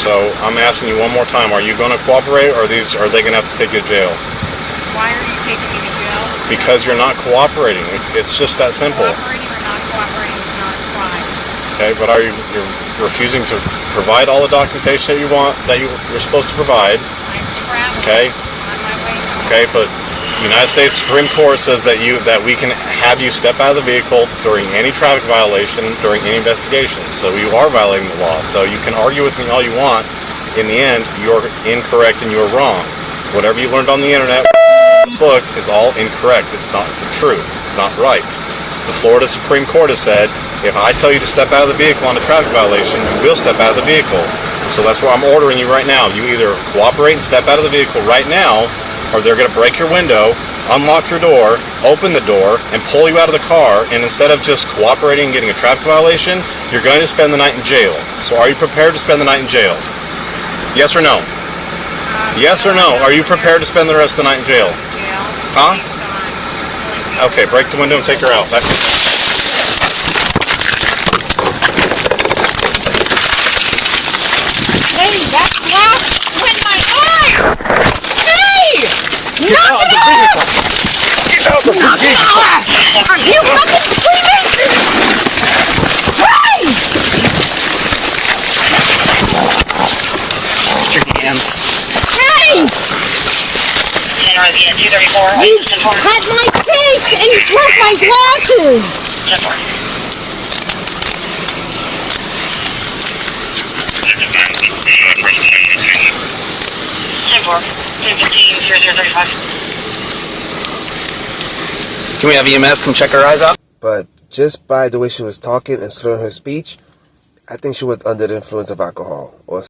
So I'm asking you one more time, are you going to cooperate, or are they going to have to take you to jail? Why are you taking me to jail? Because you're not cooperating. It's just that simple. Cooperating or not cooperating is not a crime. Okay, but you're refusing to provide all the documentation that you want, that you're supposed to provide. I'm traveling. Okay. On my way home. Okay, but the United States Supreme Court says that we can have you step out of the vehicle during any traffic violation, during any investigation. So you are violating the law. So you can argue with me all you want. In the end, you're incorrect and you're wrong. Whatever you learned on the internet, book is all incorrect. It's not the truth. It's not right. The Florida Supreme Court has said, if I tell you to step out of the vehicle on a traffic violation, you will step out of the vehicle. So that's what I'm ordering you right now. You either cooperate and step out of the vehicle right now, or they're going to break your window, unlock your door, open the door, and pull you out of the car, and instead of just cooperating and getting a traffic violation, you're going to spend the night in jail. So are you prepared to spend the night in jail? Yes or no? Yes or no? Are you prepared to spend the rest of the night in jail? Huh? Okay, break the window and take her out. That's it. Hey, that glass went in my eye! Hey! Knock it off! Get out of the vehicle! Are you fucking Freemasons? Hey! Put your hands. Hey! You cut my face and you broke my glasses! Can we have EMS come check her eyes out? But just by the way she was talking and slurring her speech, I think she was under the influence of alcohol or